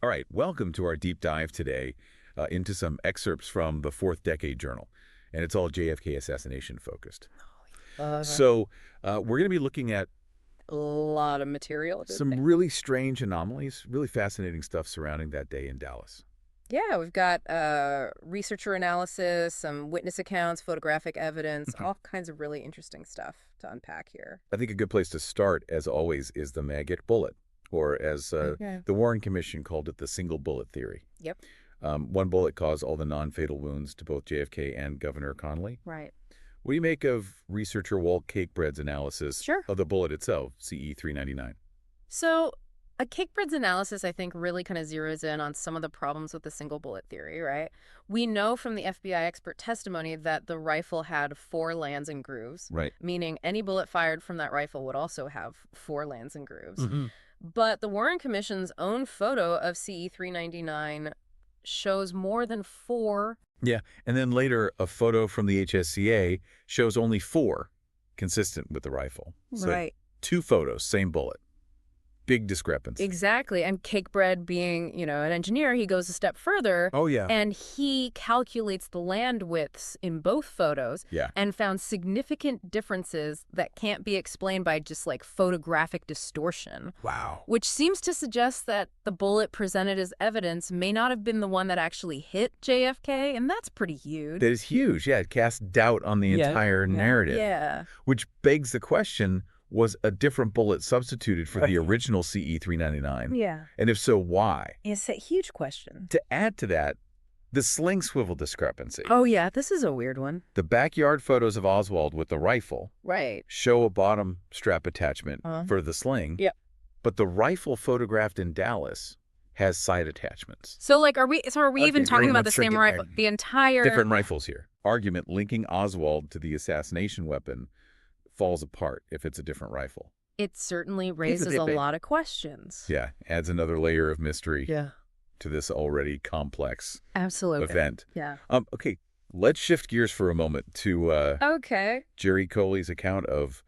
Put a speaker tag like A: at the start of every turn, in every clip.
A: All right, welcome to our deep dive today into some excerpts from the Fourth Decade Journal, and it's all JFK assassination focused. So we're going to be looking at
B: a lot of material.
A: some really strange anomalies, really fascinating stuff surrounding that day in Dallas.
B: Yeah, we've got researcher analysis, some witness accounts, photographic evidence, all kinds of really interesting stuff to unpack here.
A: I think a good place to start, as always, is the maggot bullet, or as the Warren Commission called it, the single bullet theory.
B: Yep.
A: One bullet caused all the non-fatal wounds to both JFK and Governor Connally.
B: Right.
A: What do you make of researcher Walt Cakebread's analysis of the bullet itself, CE 399?
B: So a Cakebread's analysis, I think, really kind of zeroes in on some of the problems with the single bullet theory, right? We know from the FBI expert testimony that the rifle had 4 lands and grooves, meaning any bullet fired from that rifle would also have 4 lands and grooves. But the Warren Commission's own photo of CE 399 shows more than 4.
A: Yeah, and then later a photo from the HSCA shows only 4 consistent with the rifle. So 2 photos, same bullet. Big discrepancy.
B: Exactly. And Cakebread being, an engineer, he goes a step further.
A: Oh, yeah.
B: And he calculates the land widths in both photos and found significant differences that can't be explained by just like photographic distortion.
A: Wow.
B: Which seems to suggest that the bullet presented as evidence may not have been the one that actually hit JFK, and that's pretty huge.
A: That is huge. Yeah, it casts doubt on the entire narrative.
B: Yeah.
A: Which begs the question, was a different bullet substituted for the original CE 399?
B: Yeah.
A: And if so, why?
B: It's a huge question.
A: To add to that, the sling swivel discrepancy.
B: Oh, yeah, this is a weird one.
A: The backyard photos of Oswald with the rifle show a bottom strap attachment for the sling.
B: Yep.
A: But the rifle photographed in Dallas has side attachments.
B: So, are we even talking about the same rifle? The entire...
A: Different rifles here. Argument linking Oswald to the assassination weapon falls apart if it's a different rifle.
B: It certainly raises a lot of questions.
A: Yeah, adds another layer of mystery to this already complex event.
B: Yeah.
A: Okay, let's shift gears for a moment to Jerry Coley's account of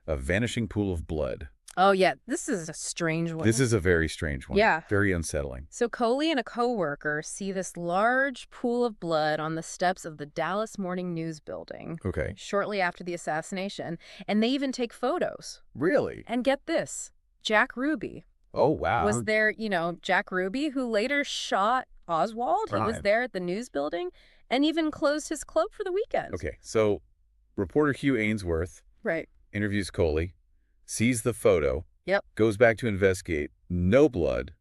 A: a vanishing pool of blood.
B: Oh, yeah. This is a strange one.
A: This is a very strange one.
B: Yeah.
A: Very unsettling.
B: So Coley and a coworker see this large pool of blood on the steps of the Dallas Morning News building shortly after the assassination, and they even take photos.
A: Really?
B: And get this, Jack Ruby.
A: Oh, wow.
B: Was there, Jack Ruby, who later shot Oswald. He was there at the news building and even closed his club for the weekend.
A: Okay, so reporter Hugh Ainsworth interviews Coley, sees the photo, goes back to investigate. No blood,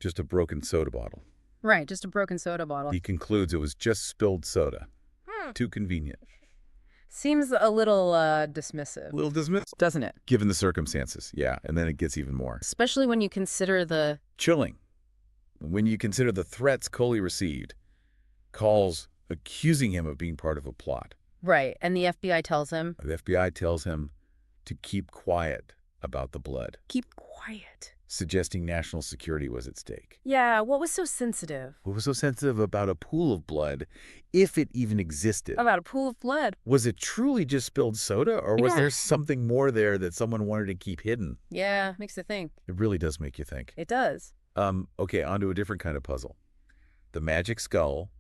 A: just a broken soda bottle.
B: Right, just a broken soda bottle.
A: He concludes it was just spilled soda. Too convenient.
B: Seems a little dismissive.
A: A little dismissive.
B: Doesn't it?
A: Given the circumstances, yeah. And then it gets even more.
B: Especially when you consider the...
A: Chilling. When you consider the threats Coley received, calls accusing him of being part of a plot.
B: Right, and the FBI tells him...
A: The FBI tells him to keep quiet about the blood.
B: Keep quiet.
A: Suggesting national security was at stake.
B: Yeah, what was so sensitive?
A: What was so sensitive about a pool of blood, if it even existed?
B: About a pool of blood?
A: Was it truly just spilled soda, or was there something more there that someone wanted to keep hidden?
B: Yeah, makes you think.
A: It really does make you think.
B: It does.
A: Okay, on to a different kind of puzzle. The magic skull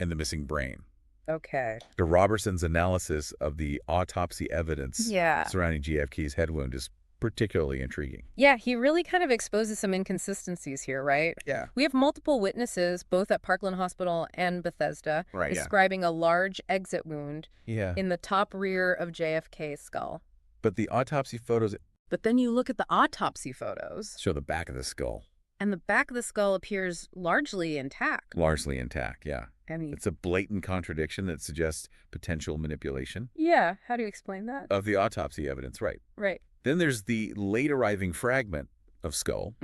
A: and the missing brain.
B: Okay.
A: Dr. Robertson's analysis of the autopsy evidence surrounding JFK's head wound is particularly intriguing.
B: Yeah, he really kind of exposes some inconsistencies here, right?
A: Yeah.
B: We have multiple witnesses, both at Parkland Hospital and Bethesda, describing a large exit wound in the top rear of JFK's skull.
A: But the autopsy photos...
B: But then you look at the autopsy photos...
A: show the back of the skull.
B: And the back of the skull appears largely intact.
A: Largely intact, yeah.
B: I mean,
A: it's a blatant contradiction that suggests potential manipulation.
B: Yeah, how do you explain that?
A: Of the autopsy evidence, right. Then there's the late arriving fragment of skull.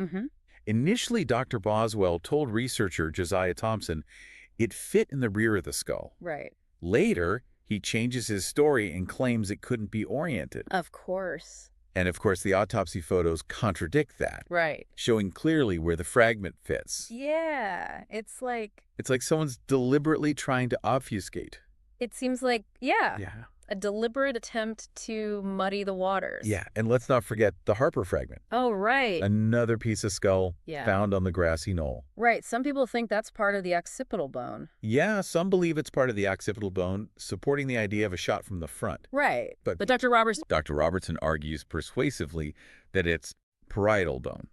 A: Initially, Dr. Boswell told researcher Josiah Thompson it fit in the rear of the skull. Later, he changes his story and claims it couldn't be oriented.
B: Of course.
A: And of course, the autopsy photos contradict that. Showing clearly where the fragment fits.
B: Yeah, it's like...
A: It's like someone's deliberately trying to obfuscate.
B: It seems like, A deliberate attempt to muddy the waters.
A: Yeah, and let's not forget the Harper fragment.
B: Oh, right.
A: Another piece of skull found on the grassy knoll.
B: Right. Some people think that's part of the occipital bone.
A: Yeah, some believe it's part of the occipital bone, supporting the idea of a shot from the front.
B: Right.
A: But
B: Dr.
A: Robertson argues persuasively that it's parietal bone,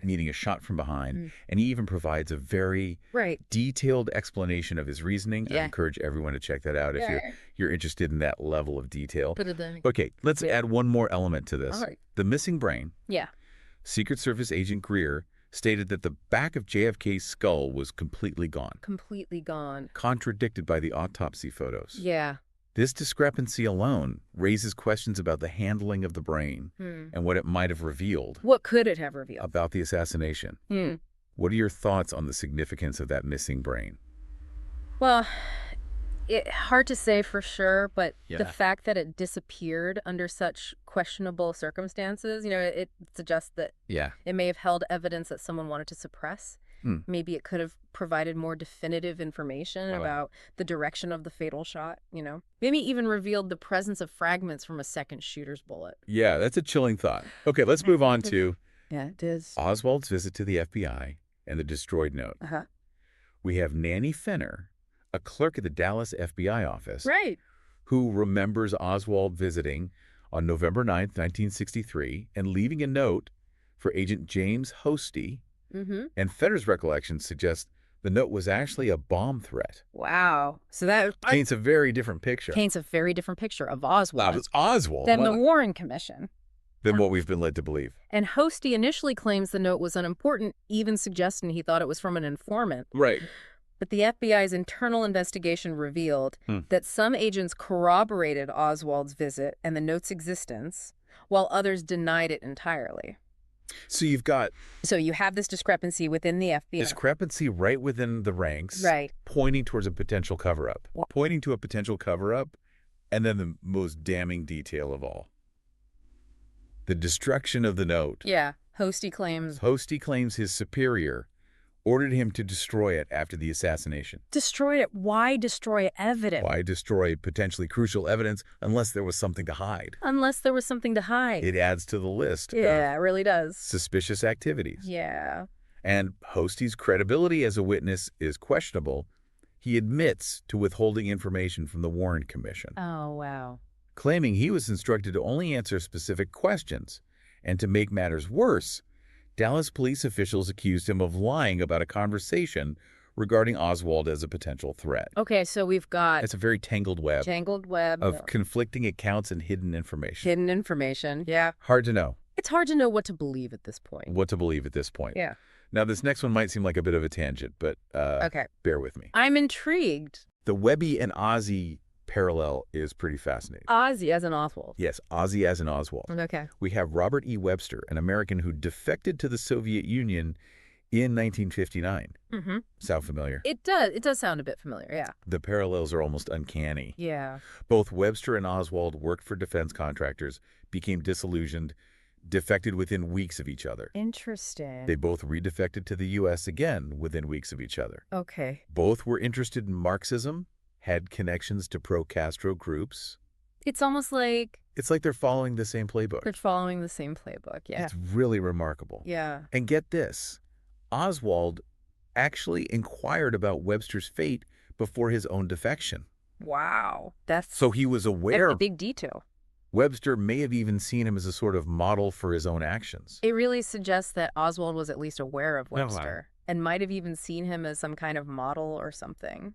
A: meaning a shot from behind, and he even provides a very detailed explanation of his reasoning. I encourage everyone to check that out if you're interested in that level of detail. Okay, let's add one more element to this. The missing brain. Secret Service agent Greer stated that the back of JFK's skull was completely gone.
B: Completely gone.
A: Contradicted by the autopsy photos.
B: Yeah.
A: This discrepancy alone raises questions about the handling of the brain and what it might have revealed.
B: What could it have revealed?
A: About the assassination. What are your thoughts on the significance of that missing brain?
B: Well, hard to say for sure, but the fact that it disappeared under such questionable circumstances, it suggests that it may have held evidence that someone wanted to suppress. Maybe it could have provided more definitive information about the direction of the fatal shot, Maybe even revealed the presence of fragments from a second shooter's bullet.
A: Yeah, that's a chilling thought. Okay, let's move on to
B: it is.
A: Oswald's visit to the FBI and the destroyed note. We have Nanny Fenner, a clerk at the Dallas FBI office, who remembers Oswald visiting on November 9th, 1963, and leaving a note for Agent James Hosty. And Fenner's recollection suggests the note was actually a bomb threat.
B: Wow. So that
A: paints a very different picture.
B: Paints a very different picture of Oswald.
A: It's Oswald.
B: Than the Warren Commission.
A: Than what we've been led to believe.
B: And Hosty initially claims the note was unimportant, even suggesting he thought it was from an informant.
A: Right.
B: But the FBI's internal investigation revealed that some agents corroborated Oswald's visit and the note's existence, while others denied it entirely.
A: So you have
B: this discrepancy within the FBI.
A: Discrepancy right within the ranks. Pointing towards a potential cover-up. Pointing to a potential cover-up, and then the most damning detail of all. The destruction of the note.
B: Yeah. Hosty
A: claims his superior ordered him to destroy it after the assassination.
B: Destroy it? Why destroy evidence?
A: Why destroy potentially crucial evidence unless there was something to hide? It adds to the list.
B: Yeah, it really does.
A: Suspicious activities.
B: Yeah.
A: And Hosty's credibility as a witness is questionable. He admits to withholding information from the Warren Commission.
B: Oh, wow.
A: Claiming he was instructed to only answer specific questions. And to make matters worse, Dallas police officials accused him of lying about a conversation regarding Oswald as a potential threat.
B: Okay, so we've got...
A: It's a very tangled web. Of conflicting accounts and hidden information.
B: Yeah.
A: Hard to know.
B: It's hard to know what to believe at this point.
A: Yeah. Now, this next one might seem like a bit of a tangent, but bear with me.
B: I'm intrigued.
A: The Webby and Ozzy parallel is pretty fascinating.
B: Ozzy as in Oswald.
A: Yes, Ozzy as in Oswald.
B: Okay.
A: We have Robert E. Webster, an American who defected to the Soviet Union in 1959. Sound familiar?
B: It does sound a bit familiar, yeah.
A: The parallels are almost uncanny.
B: Yeah.
A: Both Webster and Oswald worked for defense contractors, became disillusioned, defected within weeks of each other.
B: Interesting.
A: They both redefected to the U.S. again within weeks of each other.
B: Okay.
A: Both were interested in Marxism, had connections to pro-Castro groups.
B: It's almost like...
A: It's like they're following the same playbook.
B: Yeah.
A: It's really remarkable.
B: Yeah.
A: And get this, Oswald actually inquired about Webster's fate before his own defection.
B: Wow.
A: So he was aware.
B: That's a big detail.
A: Webster may have even seen him as a sort of model for his own actions.
B: It really suggests that Oswald was at least aware of Webster and might have even seen him as some kind of model or something.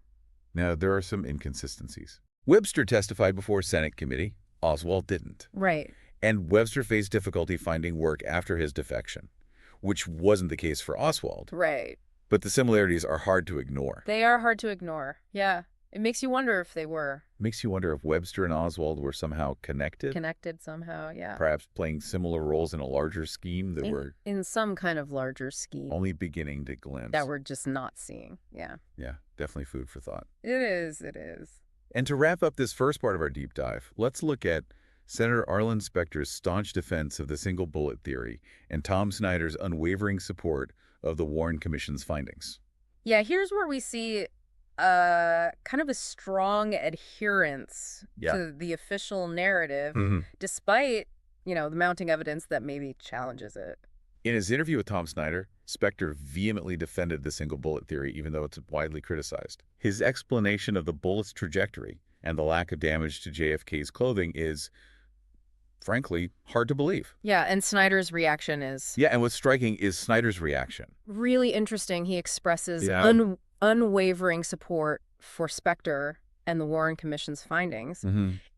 A: Now, there are some inconsistencies. Webster testified before Senate committee. Oswald didn't.
B: Right.
A: And Webster faced difficulty finding work after his defection, which wasn't the case for Oswald.
B: Right.
A: But the similarities are hard to ignore.
B: They are hard to ignore. Yeah. It makes you wonder if they were.
A: Makes you wonder if Webster and Oswald were somehow connected.
B: Connected somehow, yeah.
A: Perhaps playing similar roles in a larger scheme that were...
B: In some kind of larger scheme.
A: Only beginning to glimpse.
B: That we're just not seeing, yeah.
A: Yeah, definitely food for thought.
B: It is.
A: And to wrap up this first part of our deep dive, let's look at Senator Arlen Specter's staunch defense of the single bullet theory and Tom Snyder's unwavering support of the Warren Commission's findings.
B: Yeah, here's where we see kind of a strong adherence to the official narrative, despite, the mounting evidence that maybe challenges it.
A: In his interview with Tom Snyder, Spector vehemently defended the single bullet theory, even though it's widely criticized. His explanation of the bullet's trajectory and the lack of damage to JFK's clothing is, frankly, hard to believe.
B: Yeah, and Snyder's reaction is...
A: Yeah, and what's striking is Snyder's reaction.
B: Really interesting. He expresses unwavering support for Spector and the Warren Commission's findings,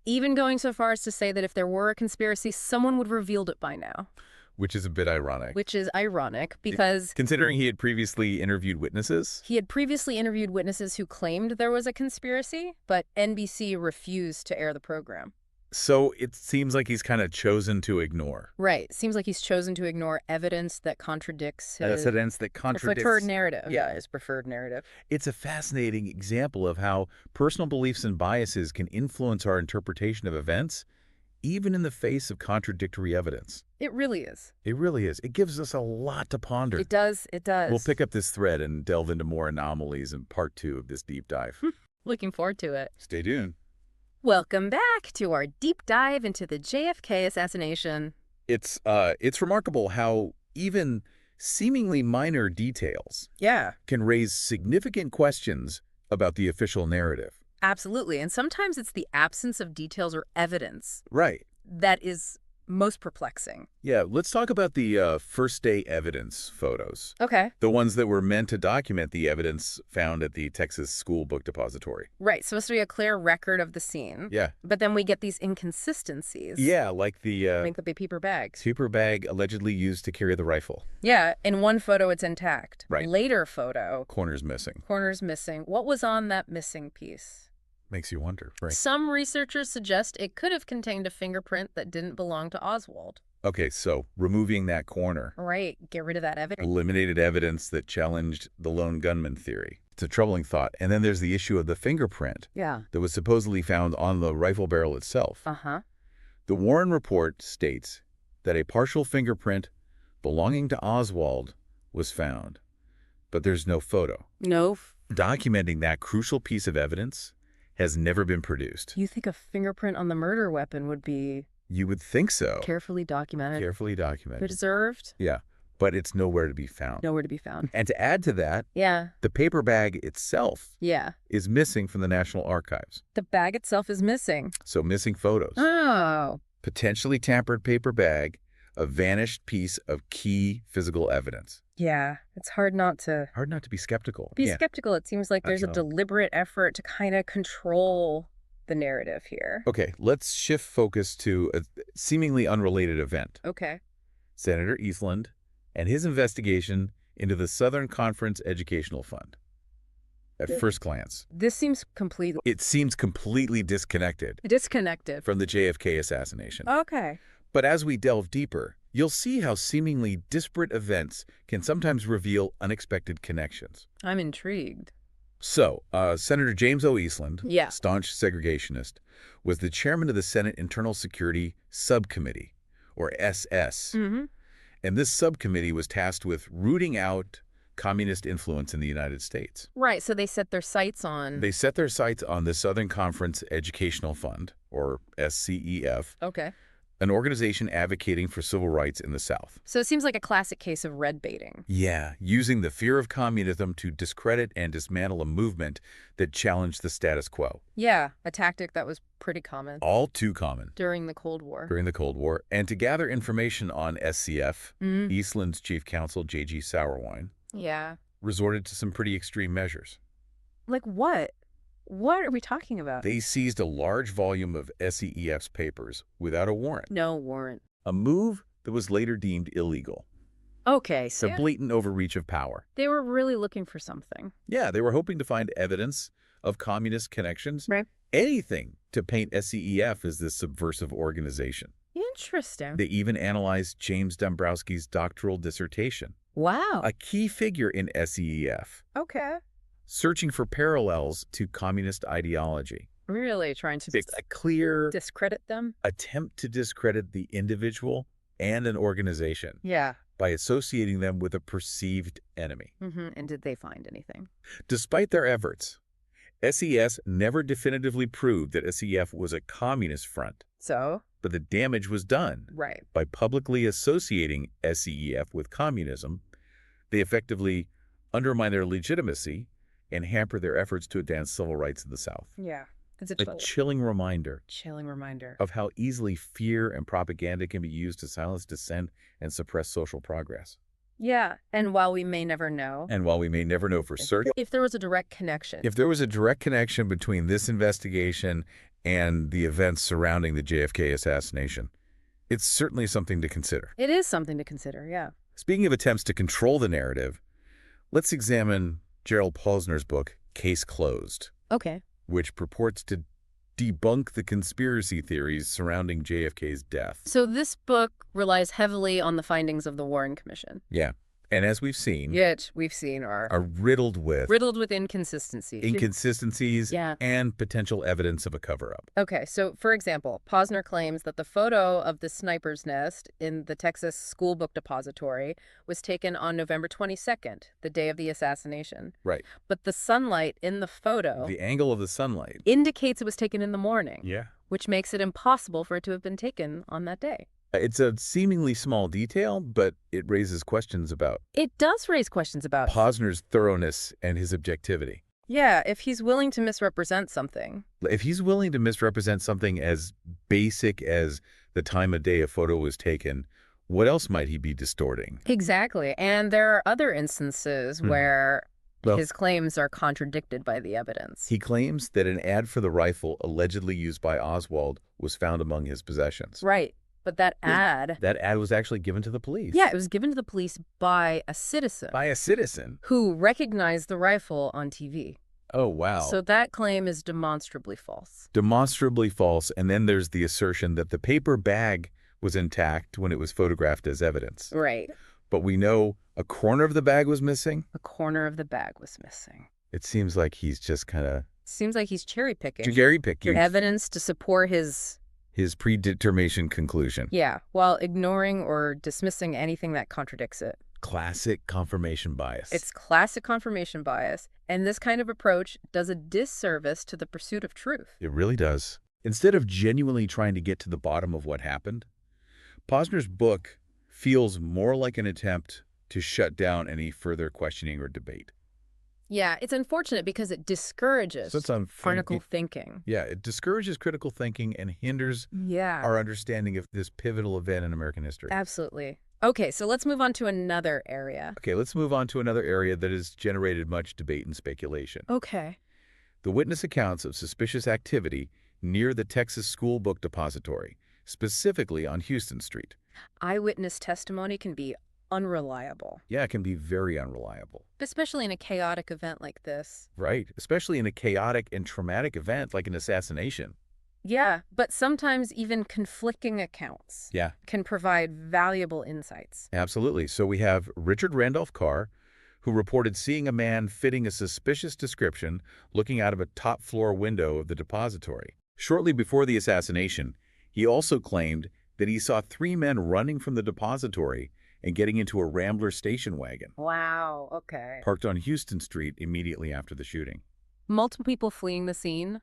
B: even going so far as to say that if there were a conspiracy, someone would have revealed it by now.
A: Which is a bit ironic.
B: Which is ironic because...
A: Considering he had previously interviewed witnesses?
B: He had previously interviewed witnesses who claimed there was a conspiracy, but NBC refused to air the program.
A: So it seems like he's kind of chosen to ignore.
B: Right. Seems like he's chosen to ignore evidence that contradicts his...
A: Evidence that contradicts...
B: preferred narrative.
A: Yeah,
B: his preferred narrative.
A: It's a fascinating example of how personal beliefs and biases can influence our interpretation of events, even in the face of contradictory evidence.
B: It really is.
A: It really is. It gives us a lot to ponder.
B: It does. It does.
A: We'll pick up this thread and delve into more anomalies in part 2 of this deep dive.
B: Looking forward to it.
A: Stay tuned.
B: Welcome back to our deep dive into the JFK assassination.
A: It's remarkable how even seemingly minor details can raise significant questions about the official narrative.
B: Absolutely. And sometimes it's the absence of details or evidence.
A: Right.
B: That is most perplexing.
A: Yeah, let's talk about the first-day evidence photos.
B: Okay.
A: The ones that were meant to document the evidence found at the Texas School Book Depository.
B: Right, supposed to be a clear record of the scene.
A: Yeah.
B: But then we get these inconsistencies.
A: Yeah, like the...
B: Like the paper bags.
A: Paper bag allegedly used to carry the rifle.
B: Yeah, in one photo it's intact.
A: Right.
B: Later photo...
A: Corners missing.
B: Corners missing. What was on that missing piece?
A: Makes you wonder, right?
B: Some researchers suggest it could have contained a fingerprint that didn't belong to Oswald.
A: Okay, so removing that corner.
B: Right, get rid of that evidence.
A: Eliminated evidence that challenged the lone gunman theory. It's a troubling thought. And then there's the issue of the fingerprint that was supposedly found on the rifle barrel itself. The Warren report states that a partial fingerprint belonging to Oswald was found, but there's no photo.
B: No.
A: Documenting that crucial piece of evidence has never been produced.
B: You think a fingerprint on the murder weapon would be...
A: You would think so.
B: Carefully documented.
A: Carefully documented.
B: Preserved.
A: Yeah, but it's nowhere to be found.
B: Nowhere to be found.
A: And to add to that, the paper bag itself is missing from the National Archives.
B: The bag itself is missing.
A: So missing photos.
B: Oh.
A: Potentially tampered paper bag, a vanished piece of key physical evidence.
B: Yeah, it's hard not to
A: be skeptical.
B: Skeptical. It seems like there's a deliberate effort to kind of control the narrative here.
A: Okay, let's shift focus to a seemingly unrelated event.
B: Okay.
A: Senator Eastland and his investigation into the Southern Conference Educational Fund. At first glance, it seems completely disconnected from the JFK assassination.
B: Okay.
A: But as we delve deeper, you'll see how seemingly disparate events can sometimes reveal unexpected connections.
B: I'm intrigued.
A: So, Senator James O. Eastland,
B: Yeah.
A: staunch segregationist, was the chairman of the Senate Internal Security Subcommittee, or SS.
B: Mm-hmm.
A: And this subcommittee was tasked with rooting out communist influence in the United States.
B: Right, so they set their sights on...
A: They set their sights on the Southern Conference Educational Fund, or SCEF.
B: Okay.
A: An organization advocating for civil rights in the South.
B: So it seems like a classic case of red baiting.
A: Yeah, using the fear of communism to discredit and dismantle a movement that challenged the status quo.
B: Yeah, a tactic that was pretty common.
A: All too common.
B: During the Cold War.
A: And to gather information on SCF, Eastland's chief counsel, J.G. Sauerwein, resorted to some pretty extreme measures.
B: Like what? What are we talking about?
A: They seized a large volume of SCEF's papers without a warrant.
B: No warrant.
A: A move that was later deemed illegal.
B: Okay,
A: so... It's a blatant overreach of power.
B: They were really looking for something.
A: Yeah, they were hoping to find evidence of communist connections.
B: Right.
A: Anything to paint SCEF as this subversive organization.
B: Interesting.
A: They even analyzed James Dombrowski's doctoral dissertation.
B: Wow.
A: A key figure in SCEF.
B: Okay.
A: Searching for parallels to communist ideology.
B: Really trying to
A: a clear
B: discredit them?
A: Attempt to discredit the individual and an organization.
B: Yeah.
A: By associating them with a perceived enemy.
B: And did they find anything?
A: Despite their efforts, SES never definitively proved that SEF was a communist front.
B: So?
A: But the damage was done.
B: Right.
A: By publicly associating SEF with communism, they effectively undermine their legitimacy and hamper their efforts to advance civil rights in the South.
B: Yeah. It's
A: a chilling reminder.
B: Chilling reminder.
A: Of how easily fear and propaganda can be used to silence dissent and suppress social progress.
B: Yeah, and while we may never know.
A: And while we may never know for certain.
B: If there was a direct connection.
A: If there was a direct connection between this investigation and the events surrounding the JFK assassination, it's certainly something to consider.
B: It is something to consider, yeah.
A: Speaking of attempts to control the narrative, let's examine Gerald Posner's book, Case Closed.
B: Okay.
A: Which purports to debunk the conspiracy theories surrounding JFK's death.
B: So this book relies heavily on the findings of the Warren Commission.
A: Yeah. And as we've seen,
B: are
A: riddled with
B: inconsistencies. Yeah.
A: And potential evidence of a cover-up.
B: Okay, so for example, Posner claims that the photo of the sniper's nest in the Texas school book depository was taken on November 22nd, the day of the assassination.
A: Right.
B: But the sunlight in the photo,
A: the angle of the sunlight,
B: indicates it was taken in the morning.
A: Yeah.
B: Which makes it impossible for it to have been taken on that day.
A: It's a seemingly small detail, but it raises questions about...
B: It does raise questions about...
A: Posner's thoroughness and his objectivity.
B: Yeah, if he's willing to misrepresent something.
A: If he's willing to misrepresent something as basic as the time of day a photo was taken, what else might he be distorting?
B: Exactly. And there are other instances where his claims are contradicted by the evidence.
A: He claims that an ad for the rifle allegedly used by Oswald was found among his possessions.
B: Right. But that ad...
A: That ad was actually given to the police.
B: Yeah, it was given to the police by a citizen.
A: By a citizen?
B: Who recognized the rifle on TV.
A: Oh, wow.
B: So that claim is demonstrably false.
A: Demonstrably false. And then there's the assertion that the paper bag was intact when it was photographed as evidence.
B: Right.
A: But we know a corner of the bag was missing?
B: A corner of the bag was missing.
A: It seems like he's just kind of...
B: Seems like he's cherry-picking.
A: Cherry-picking.
B: Evidence to support his
A: predetermination conclusion.
B: Yeah, while ignoring or dismissing anything that contradicts it.
A: Classic confirmation bias.
B: It's classic confirmation bias, and this kind of approach does a disservice to the pursuit of truth.
A: It really does. Instead of genuinely trying to get to the bottom of what happened, Posner's book feels more like an attempt to shut down any further questioning or debate.
B: Yeah, it's unfortunate because it discourages critical thinking.
A: Yeah, it discourages critical thinking and hinders our understanding of this pivotal event in American history.
B: Absolutely. Okay, so let's move on to another area.
A: Okay, let's move on to another area that has generated much debate and speculation.
B: Okay.
A: The witness accounts of suspicious activity near the Texas school book depository, specifically on Houston Street.
B: Eyewitness testimony can be unreliable.
A: Yeah, it can be very unreliable.
B: Especially in a chaotic event like this.
A: Right, especially in a chaotic and traumatic event like an assassination.
B: Yeah, but sometimes even conflicting accounts can provide valuable insights.
A: Absolutely. So we have Richard Randolph Carr, who reported seeing a man fitting a suspicious description looking out of a top-floor window of the depository. Shortly before the assassination, he also claimed that he saw 3 men running from the depository and getting into a Rambler station wagon.
B: Wow, okay.
A: Parked on Houston Street immediately after the shooting.
B: Multiple people fleeing the scene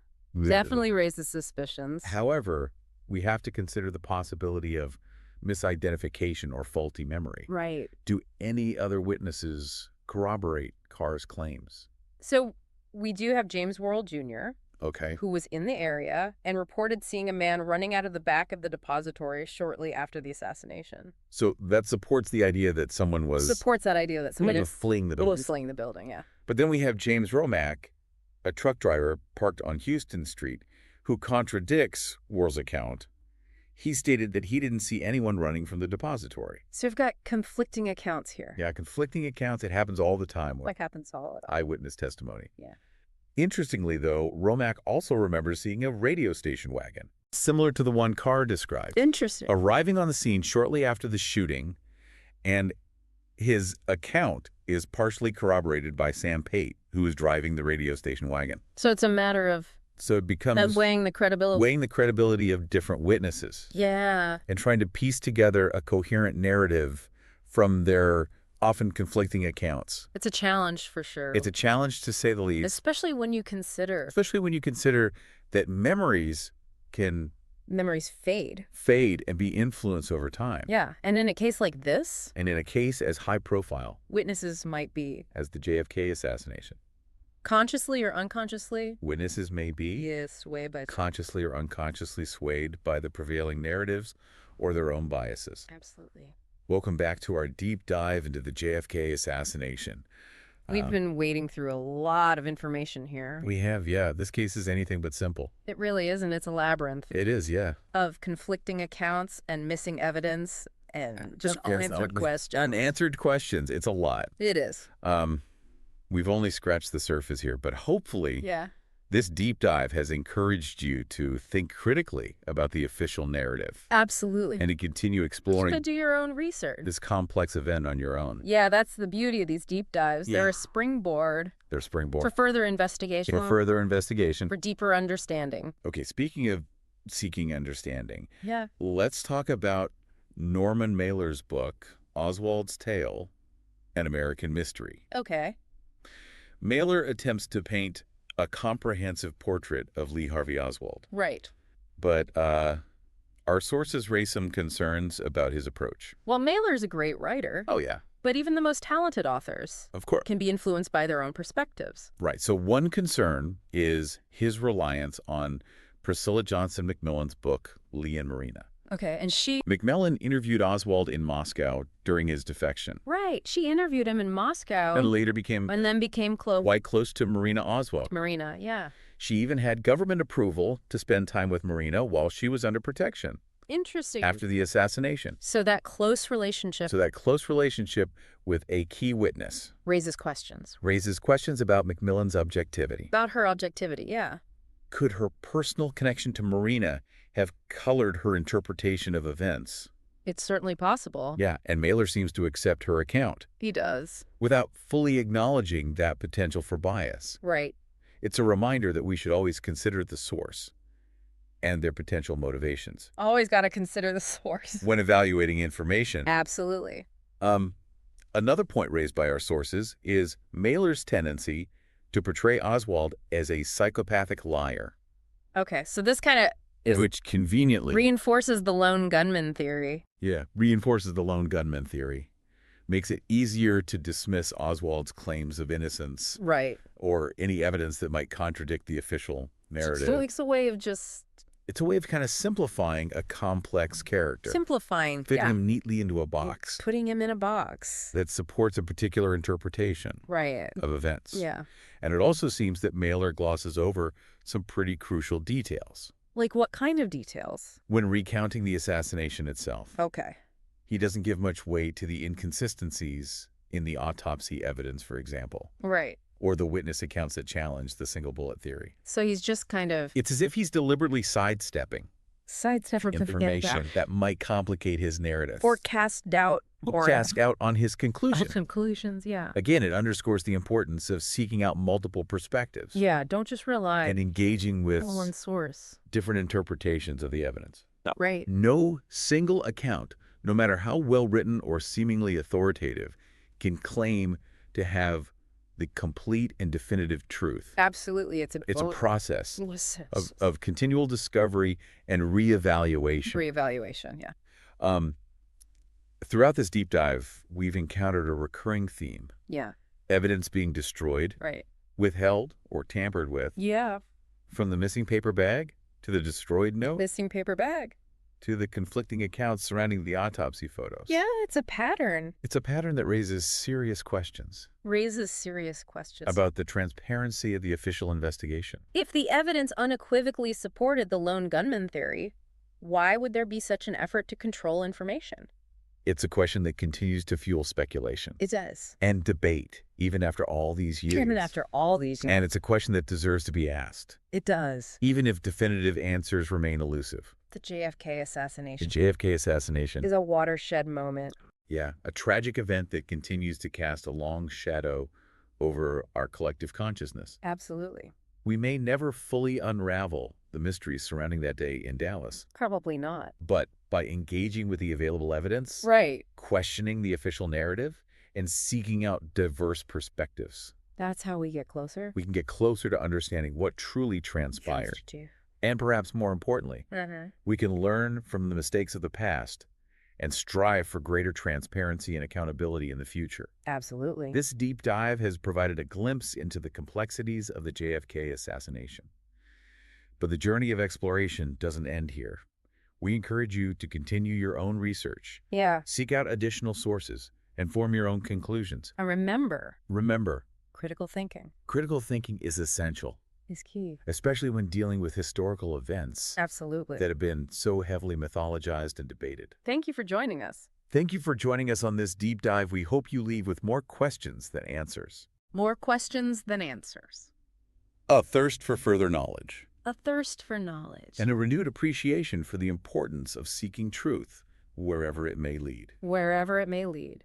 B: definitely raises suspicions.
A: However, we have to consider the possibility of misidentification or faulty memory.
B: Right.
A: Do any other witnesses corroborate Carr's claims?
B: So we do have James Worrell Jr.,
A: okay,
B: who was in the area and reported seeing a man running out of the back of the depository shortly after the assassination.
A: So that supports the idea that someone was...
B: Supports that idea that someone
A: was fleeing the building.
B: Was fleeing the building, yeah.
A: But then we have James Romack, a truck driver parked on Houston Street, who contradicts Worrell's account. He stated that he didn't see anyone running from the depository.
B: So we've got conflicting accounts here.
A: Yeah, conflicting accounts. It happens all the time.
B: Like happens all the time.
A: Eyewitness testimony.
B: Yeah.
A: Interestingly, though, Romack also remembers seeing a radio station wagon, similar to the one Carr described.
B: Interesting.
A: Arriving on the scene shortly after the shooting, and his account is partially corroborated by Sam Pate, who was driving the radio station wagon.
B: So it's a matter of...
A: So it becomes...
B: weighing the credibility.
A: Weighing the credibility of different witnesses.
B: Yeah.
A: And trying to piece together a coherent narrative from their often conflicting accounts.
B: It's a challenge for sure.
A: It's a challenge to say the least.
B: Especially when you consider
A: that memories can
B: fade
A: and be influenced over time.
B: Yeah, and in a case like this,
A: and in a case as high profile,
B: witnesses might be
A: as the JFK assassination.
B: Consciously or unconsciously?
A: Witnesses may be
B: swayed by
A: consciously or unconsciously swayed by the prevailing narratives or their own biases.
B: Absolutely.
A: Welcome back to our deep dive into the JFK assassination.
B: We've been wading through a lot of information here.
A: We have, yeah. This case is anything but simple.
B: It really isn't. It's a labyrinth.
A: It is, yeah.
B: Of conflicting accounts and missing evidence and just unanswered questions.
A: Unanswered questions. It's a lot.
B: It is.
A: We've only scratched the surface here, but hopefully this deep dive has encouraged you to think critically about the official narrative.
B: Absolutely.
A: And to continue exploring.
B: To do your own research.
A: This complex event on your own.
B: Yeah, that's the beauty of these deep dives. Yeah. They're a springboard. For further investigation. For deeper understanding.
A: Okay, speaking of seeking understanding.
B: Yeah.
A: Let's talk about Norman Mailer's book, Oswald's Tale, An American Mystery.
B: Okay.
A: Mailer attempts to paint a comprehensive portrait of Lee Harvey Oswald.
B: Right.
A: But our sources raise some concerns about his approach.
B: Well, Mailer's a great writer.
A: Oh, yeah.
B: But even the most talented authors,
A: of course,
B: can be influenced by their own perspectives.
A: Right. So one concern is his reliance on Priscilla Johnson McMillan's book, Lee and Marina.
B: Okay, and
A: McMillan interviewed Oswald in Moscow during his defection.
B: Right, she interviewed him in Moscow.
A: And later became
B: close.
A: Quite close to Marina Oswald.
B: Marina, yeah.
A: She even had government approval to spend time with Marina while she was under protection.
B: Interesting.
A: After the assassination.
B: So that close relationship
A: with a key witness.
B: Raises questions
A: about McMillan's objectivity.
B: About her objectivity, yeah.
A: Could her personal connection to Marina have colored her interpretation of events?
B: It's certainly possible.
A: Yeah, and Mailer seems to accept her account.
B: He does.
A: Without fully acknowledging that potential for bias.
B: Right.
A: It's a reminder that we should always consider the source and their potential motivations.
B: Always got to consider the source.
A: When evaluating information.
B: Absolutely.
A: Another point raised by our sources is Mailer's tendency to portray Oswald as a psychopathic liar.
B: Okay, so this kind of
A: which conveniently
B: reinforces the lone gunman theory.
A: Yeah, reinforces the lone gunman theory. Makes it easier to dismiss Oswald's claims of innocence.
B: Right.
A: Or any evidence that might contradict the official narrative.
B: So it's a way of
A: It's a way of kind of simplifying a complex character. Fitting him neatly into a box.
B: Putting him in a box.
A: That supports a particular interpretation.
B: Right.
A: Of events.
B: Yeah.
A: And it also seems that Mailer glosses over some pretty crucial details.
B: Like what kind of details?
A: When recounting the assassination itself.
B: Okay.
A: He doesn't give much weight to the inconsistencies in the autopsy evidence, for example.
B: Right.
A: Or the witness accounts that challenge the single bullet theory.
B: So he's just kind of...
A: It's as if he's deliberately sidestepping information that might complicate his narrative.
B: Or cast doubt.
A: Or cast doubt on his conclusion.
B: Conclusions, yeah.
A: Again, it underscores the importance of seeking out multiple perspectives.
B: Yeah, don't just rely
A: and engaging with
B: one source.
A: Different interpretations of the evidence.
B: Right.
A: No single account, no matter how well written or seemingly authoritative, can claim to have the complete and definitive truth.
B: Absolutely. It's a
A: process of continual discovery and reevaluation.
B: Yeah.
A: Throughout this deep dive, we've encountered a recurring theme.
B: Yeah.
A: Evidence being destroyed.
B: Right.
A: Withheld or tampered with.
B: Yeah.
A: From the missing paper bag to the destroyed note.
B: Missing paper bag.
A: To the conflicting accounts surrounding the autopsy photos.
B: Yeah, it's a pattern.
A: It's a pattern that raises serious questions. About the transparency of the official investigation.
B: If the evidence unequivocally supported the lone gunman theory, why would there be such an effort to control information?
A: It's a question that continues to fuel speculation.
B: It does.
A: And debate, even after all these years. And it's a question that deserves to be asked.
B: It does.
A: Even if definitive answers remain elusive.
B: The JFK assassination.
A: Is
B: a watershed moment.
A: Yeah, a tragic event that continues to cast a long shadow over our collective consciousness.
B: Absolutely.
A: We may never fully unravel the mysteries surrounding that day in Dallas.
B: Probably not.
A: But by engaging with the available evidence,
B: right,
A: questioning the official narrative, and seeking out diverse perspectives.
B: That's how we get closer?
A: We can get closer to understanding what truly transpired. And perhaps more importantly, we can learn from the mistakes of the past and strive for greater transparency and accountability in the future.
B: Absolutely.
A: This deep dive has provided a glimpse into the complexities of the JFK assassination. But the journey of exploration doesn't end here. We encourage you to continue your own research. Seek out additional sources and form your own conclusions.
B: And remember,
A: critical thinking. Critical thinking is essential.
B: Is key.
A: Especially when dealing with historical events.
B: Absolutely.
A: That have been so heavily mythologized and debated.
B: Thank you for joining us.
A: Thank you for joining us on this deep dive. We hope you leave with more questions than answers.
B: More questions than answers.
A: A thirst for further knowledge.
B: A thirst for knowledge.
A: And a renewed appreciation for the importance of seeking truth, wherever it may lead.
B: Wherever it may lead.